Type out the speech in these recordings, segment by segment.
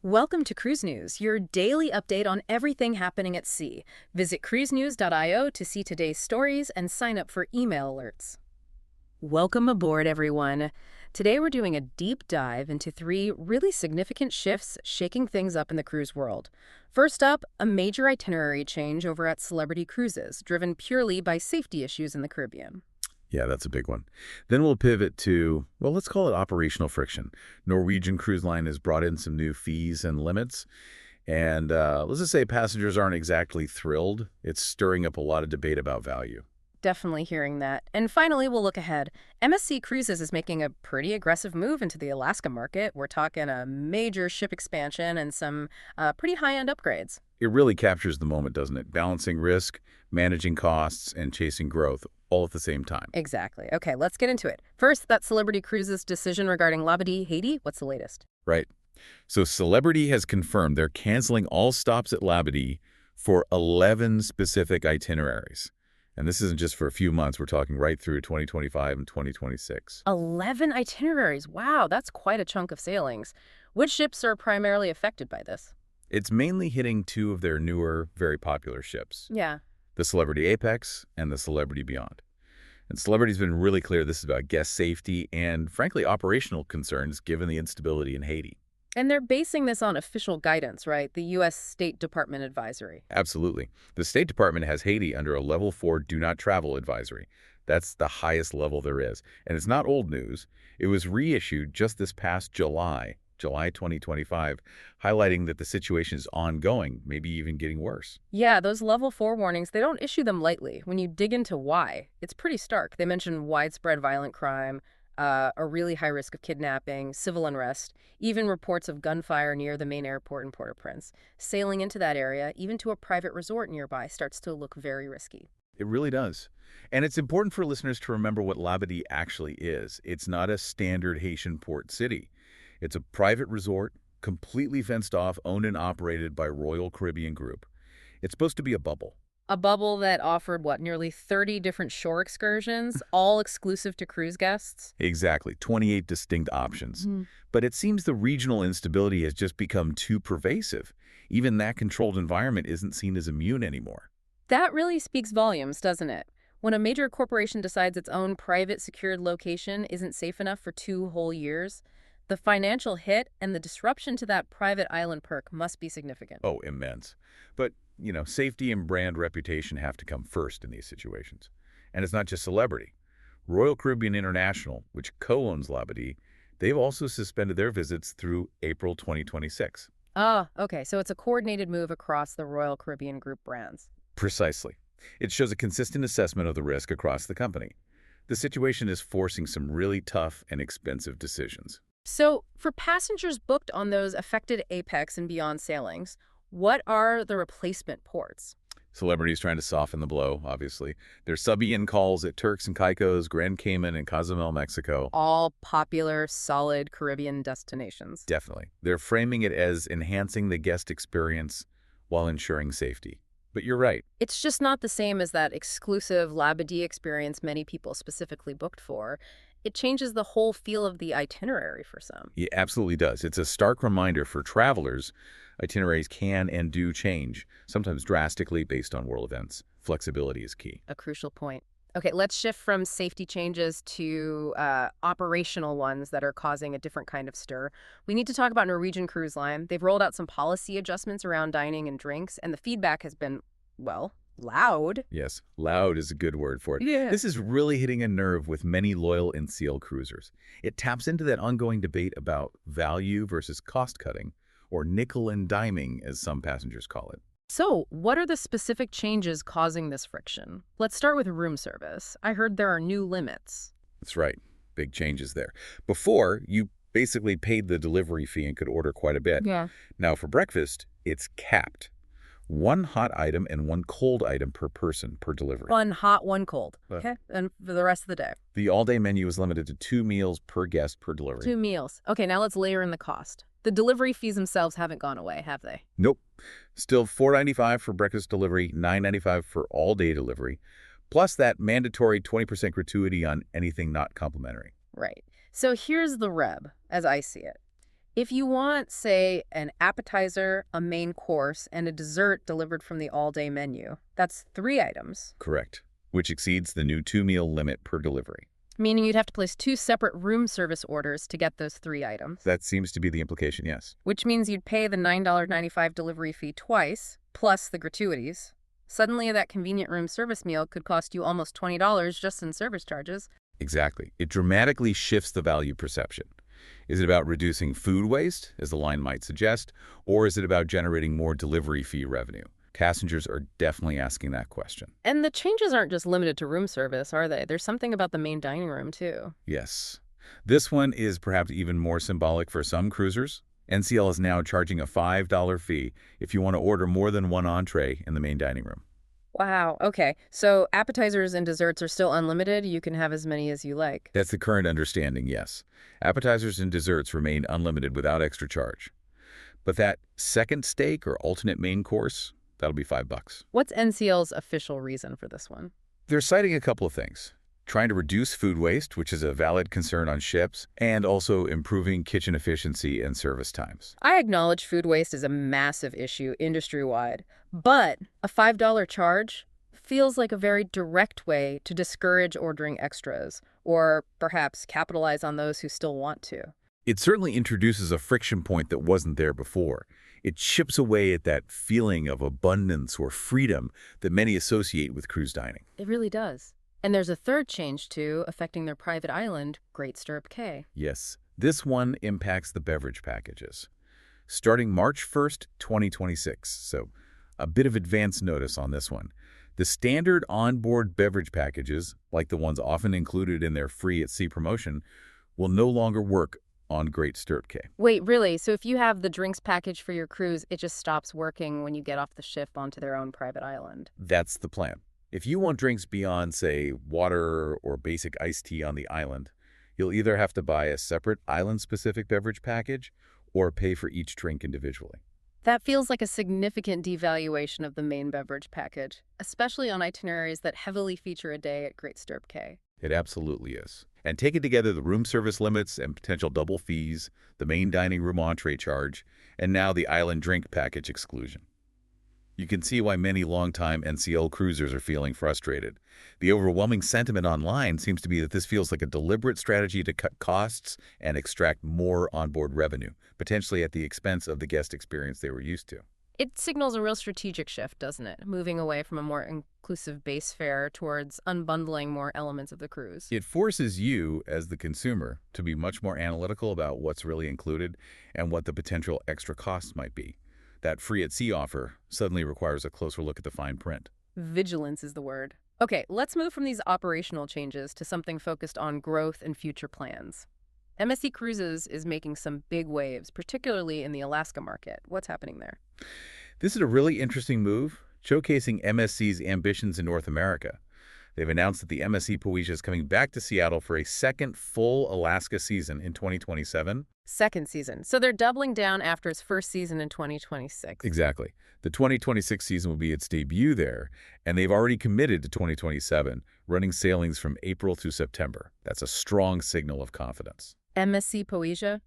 Welcome to Cruise News, your daily update on everything happening at sea. Visit cruisenews.io to see today's stories and sign up for email alerts. Welcome aboard, everyone. Today we're doing a deep dive into three really significant shifts shaking things up in the cruise world. First up, a major itinerary change over at Celebrity Cruises, driven purely by safety issues in the Caribbean. Yeah, that's a big one. Then we'll pivot to, well, let's call it operational friction. Norwegian Cruise Line has brought in some new fees and limits. And let's just say passengers aren't exactly thrilled. It's stirring up a lot of debate about value. Definitely hearing that. And finally, we'll look ahead. MSC Cruises is making a pretty aggressive move into the Alaska market. We're talking a major ship expansion and some pretty high-end upgrades. It really captures the moment, doesn't it? Balancing risk, managing costs, and chasing growth all at the same time. Exactly. Okay, let's get into it. First, that Celebrity Cruises decision regarding Labadee, Haiti. What's the latest? Right. So Celebrity has confirmed they're canceling all stops at Labadee for 11 specific itineraries. And this isn't just for a few months. We're talking right through 2025 and 2026. 11 itineraries. Wow, that's quite a chunk of sailings. Which ships are primarily affected by this? It's mainly hitting two of their newer, very popular ships, Yeah. the Celebrity Apex and the Celebrity Beyond. And Celebrity's been really clear this is about guest safety and, frankly, operational concerns given the instability in Haiti. And they're basing this on official guidance, right? The U.S. State Department advisory. Absolutely. The State Department has Haiti under a Level 4 Do Not Travel advisory. That's the highest level there is. And it's not old news. It was reissued just this past July 2025, highlighting that the situation is ongoing, maybe even getting worse. Yeah, those level 4 warnings, they don't issue them lightly. When you dig into why, it's pretty stark. They mention widespread violent crime, a really high risk of kidnapping, civil unrest, even reports of gunfire near the main airport in Port-au-Prince. Sailing into that area, even to a private resort nearby, starts to look very risky. It really does. And it's important for listeners to remember what Labadee actually is. It's not a standard Haitian port city. It's a private resort, completely fenced off, owned and operated by Royal Caribbean Group. It's supposed to be a bubble. A bubble that offered, what, nearly 30 different shore excursions, all exclusive to cruise guests? Exactly, 28 distinct options. But it seems the regional instability has just become too pervasive. Even that controlled environment isn't seen as immune anymore. That really speaks volumes, doesn't it? When a major corporation decides its own private secured location isn't safe enough for 2 whole years, the financial hit and the disruption to that private island perk must be significant. Oh, immense. But, safety and brand reputation have to come first in these situations. And it's not just Celebrity. Royal Caribbean International, which co-owns Labadee, they've also suspended their visits through April 2026. Ah, okay, so it's a coordinated move across the Royal Caribbean Group brands. Precisely. It shows a consistent assessment of the risk across the company. The situation is forcing some really tough and expensive decisions. So, for passengers booked on those affected Apex and Beyond sailings, what are the replacement ports? Celebrity's trying to soften the blow, obviously. There's sub-in calls at Turks and Caicos, Grand Cayman, and Cozumel, Mexico. All popular, solid Caribbean destinations. Definitely. They're framing it as enhancing the guest experience while ensuring safety. But you're right. It's just not the same as that exclusive Labadee experience many people specifically booked for. It changes the whole feel of the itinerary for some. It absolutely does. It's a stark reminder for travelers. Itineraries can and do change, sometimes drastically based on world events. Flexibility is key. A crucial point. Okay, let's shift from safety changes to operational ones that are causing a different kind of stir. We need to talk about Norwegian Cruise Line. They've rolled out some policy adjustments around dining and drinks, and the feedback has been, well, loud. Yes, loud is a good word for it. Yeah. This is really hitting a nerve with many loyal NCL cruisers. It taps into that ongoing debate about value versus cost-cutting, or nickel and diming, as some passengers call it. So, what are the specific changes causing this friction? Let's start with room service. I heard there are new limits. That's right. Big changes there. Before, you basically paid the delivery fee and could order quite a bit. Yeah. Now, for breakfast, it's capped. 1 hot item and 1 cold item per person per delivery. 1 hot, 1 cold. Okay, and for the rest of the day? The all-day menu is limited to 2 meals per guest per delivery. 2 meals. Okay, now let's layer in the cost. The delivery fees themselves haven't gone away, have they? Nope. Still $4.95 for breakfast delivery, $9.95 for all-day delivery, plus that mandatory 20% gratuity on anything not complimentary. Right. So here's the rub, as I see it. If you want, say, an appetizer, a main course, and a dessert delivered from the all-day menu, that's 3 items. Correct. Which exceeds the new 2-meal limit per delivery. Meaning you'd have to place 2 separate room service orders to get those 3 items. That seems to be the implication, yes. Which means you'd pay the $9.95 delivery fee twice, plus the gratuities. Suddenly, that convenient room service meal could cost you almost $20 just in service charges. Exactly. It dramatically shifts the value perception. Is it about reducing food waste, as the line might suggest, or is it about generating more delivery fee revenue? Passengers are definitely asking that question. And the changes aren't just limited to room service, are they? There's something about the main dining room, too. Yes. This one is perhaps even more symbolic for some cruisers. NCL is now charging a $5 fee if you want to order more than one entree in the main dining room. Wow, okay. So appetizers and desserts are still unlimited? You can have as many as you like? That's the current understanding, yes. Appetizers and desserts remain unlimited without extra charge. But that second steak or alternate main course, that'll be $5. What's NCL's official reason for this one? They're citing a couple of things. Trying to reduce food waste, which is a valid concern on ships, and also improving kitchen efficiency and service times. I acknowledge food waste is a massive issue industry-wide, but a $5 charge feels like a very direct way to discourage ordering extras, or perhaps capitalize on those who still want to. It certainly introduces a friction point that wasn't there before. It chips away at that feeling of abundance or freedom that many associate with cruise dining. It really does. And there's a third change, too, affecting their private island, Great Stirrup Cay. Yes, this one impacts the beverage packages. Starting March 1st, 2026, so a bit of advance notice on this one. The standard onboard beverage packages, like the ones often included in their free at sea promotion, will no longer work on Great Stirrup Cay. Wait, really? So if you have the drinks package for your cruise, it just stops working when you get off the ship onto their own private island? That's the plan. If you want drinks beyond, say, water or basic iced tea on the island, you'll either have to buy a separate island-specific beverage package or pay for each drink individually. That feels like a significant devaluation of the main beverage package, especially on itineraries that heavily feature a day at Great Stirrup Cay. It absolutely is. And taking together the room service limits and potential double fees, the main dining room entree charge, and now the island drink package exclusion. You can see why many longtime NCL cruisers are feeling frustrated. The overwhelming sentiment online seems to be that this feels like a deliberate strategy to cut costs and extract more onboard revenue, potentially at the expense of the guest experience they were used to. It signals a real strategic shift, doesn't it? Moving away from a more inclusive base fare towards unbundling more elements of the cruise. It forces you, as the consumer, to be much more analytical about what's really included and what the potential extra costs might be. That free at sea offer suddenly requires a closer look at the fine print. Vigilance is the word. Okay, let's move from these operational changes to something focused on growth and future plans. MSC Cruises is making some big waves, particularly in the Alaska market. What's happening there? This is a really interesting move, showcasing MSC's ambitions in North America. They've announced that the MSC Poesia is coming back to Seattle for a second full Alaska season in 2027. Second season. So they're doubling down after its first season in 2026. Exactly. The 2026 season will be its debut there, and they've already committed to 2027, running sailings from April through September. That's a strong signal of confidence. MSC Poesia?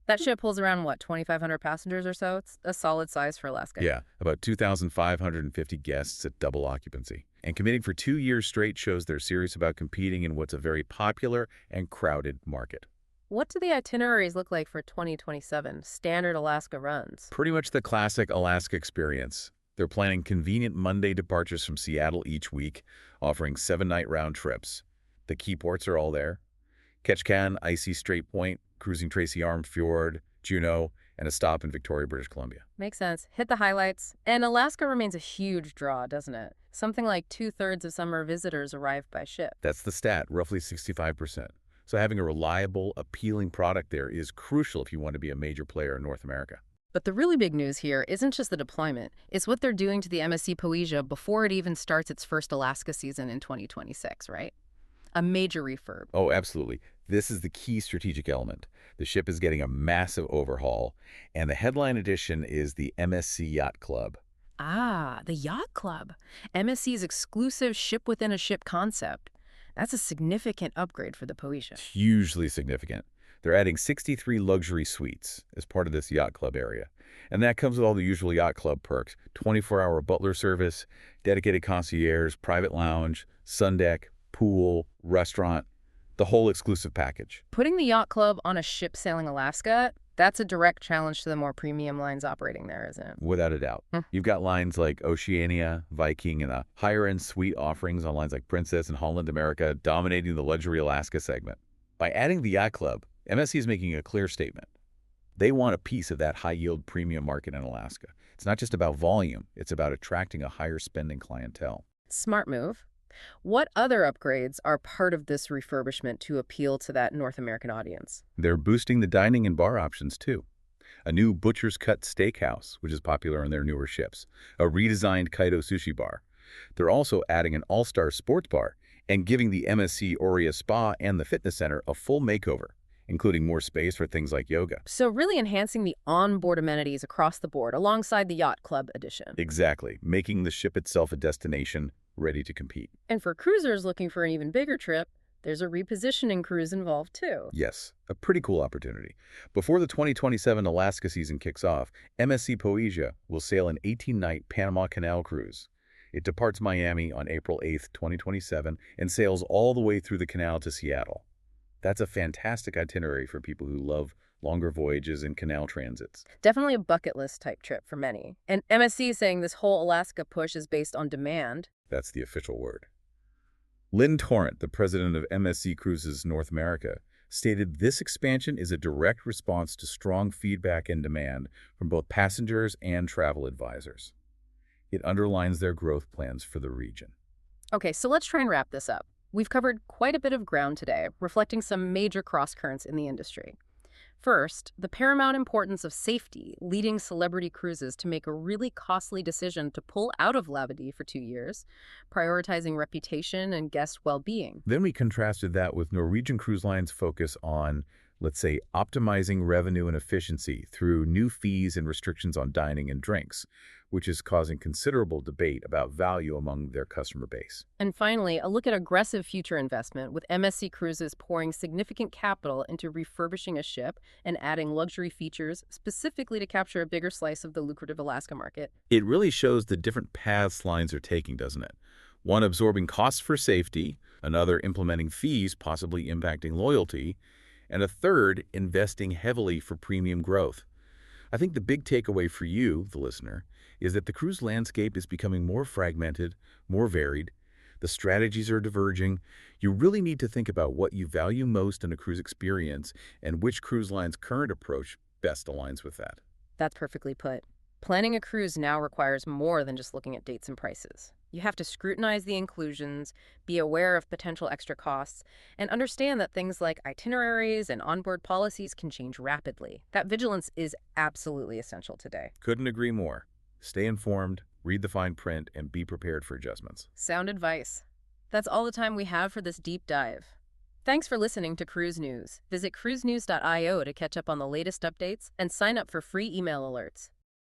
That ship holds around, what, 2,500 passengers or so? It's a solid size for Alaska. Yeah, about 2,550 guests at double occupancy. And committing for 2 years straight shows they're serious about competing in what's a very popular and crowded market. What do the itineraries look like for 2027? Standard Alaska runs. Pretty much the classic Alaska experience. They're planning convenient Monday departures from Seattle each week, offering 7-night round trips. The key ports are all there. Ketchikan, Icy Strait Point, cruising Tracy Arm Fjord, Juneau, and a stop in Victoria, British Columbia. Makes sense. Hit the highlights. And Alaska remains a huge draw, doesn't it? Something like 2/3 of summer visitors arrive by ship. That's the stat, roughly 65%. So having a reliable, appealing product there is crucial if you want to be a major player in North America. But the really big news here isn't just the deployment. It's what they're doing to the MSC Poesia before it even starts its first Alaska season in 2026, right? A major refurb. Oh, absolutely. This is the key strategic element. The ship is getting a massive overhaul, and the headline edition is the MSC Yacht Club. Ah, the Yacht Club. MSC's exclusive ship-within-a-ship concept. That's a significant upgrade for the Poesia. Hugely significant. They're adding 63 luxury suites as part of this Yacht Club area. And that comes with all the usual Yacht Club perks: 24-hour butler service, dedicated concierge, private lounge, sun deck, pool, restaurant, the whole exclusive package. Putting the Yacht Club on a ship sailing Alaska, that's a direct challenge to the more premium lines operating there, isn't it? Without a doubt. You've got lines like Oceania, Viking, and the higher-end suite offerings on lines like Princess and Holland America dominating the luxury Alaska segment. By adding the Yacht Club, MSC is making a clear statement. They want a piece of that high-yield premium market in Alaska. It's not just about volume, it's about attracting a higher-spending clientele. Smart move. What other upgrades are part of this refurbishment to appeal to that North American audience? They're boosting the dining and bar options, too. A new Butcher's Cut Steakhouse, which is popular on their newer ships. A redesigned Kaido sushi bar. They're also adding an all-star sports bar and giving the MSC Aurea Spa and the fitness center a full makeover, including more space for things like yoga. So really enhancing the onboard amenities across the board alongside the Yacht Club edition. Exactly, making the ship itself a destination ready to compete. And for cruisers looking for an even bigger trip, there's a repositioning cruise involved too. Yes, a pretty cool opportunity. Before the 2027 Alaska season kicks off, MSC Poesia will sail an 18-night Panama Canal cruise. It departs Miami on April 8th, 2027, and sails all the way through the canal to Seattle. That's a fantastic itinerary for people who love longer voyages and canal transits. Definitely a bucket list type trip for many. And MSC is saying this whole Alaska push is based on demand. That's the official word. Lynn Torrent, the president of MSC Cruises North America, stated this expansion is a direct response to strong feedback and demand from both passengers and travel advisors. It underlines their growth plans for the region. Okay, so let's try and wrap this up. We've covered quite a bit of ground today, reflecting some major cross-currents in the industry. First, the paramount importance of safety, leading celebrity cruises to make a really costly decision to pull out of Labadee for 2 years, prioritizing reputation and guest well-being. Then we contrasted that with Norwegian Cruise Line's focus on, let's say, optimizing revenue and efficiency through new fees and restrictions on dining and drinks, which is causing considerable debate about value among their customer base. And finally, a look at aggressive future investment, with MSC Cruises pouring significant capital into refurbishing a ship and adding luxury features specifically to capture a bigger slice of the lucrative Alaska market. It really shows the different paths lines are taking, doesn't it? One absorbing costs for safety, another implementing fees possibly impacting loyalty, and a third investing heavily for premium growth. I think the big takeaway for you, the listener, is that the cruise landscape is becoming more fragmented, more varied. The strategies are diverging. You really need to think about what you value most in a cruise experience and which cruise line's current approach best aligns with that. That's perfectly put. Planning a cruise now requires more than just looking at dates and prices. You have to scrutinize the inclusions, be aware of potential extra costs, and understand that things like itineraries and onboard policies can change rapidly. That vigilance is absolutely essential today. Couldn't agree more. Stay informed, read the fine print, and be prepared for adjustments. Sound advice. That's all the time we have for this deep dive. Thanks for listening to Cruise News. Visit cruisenews.io to catch up on the latest updates and sign up for free email alerts.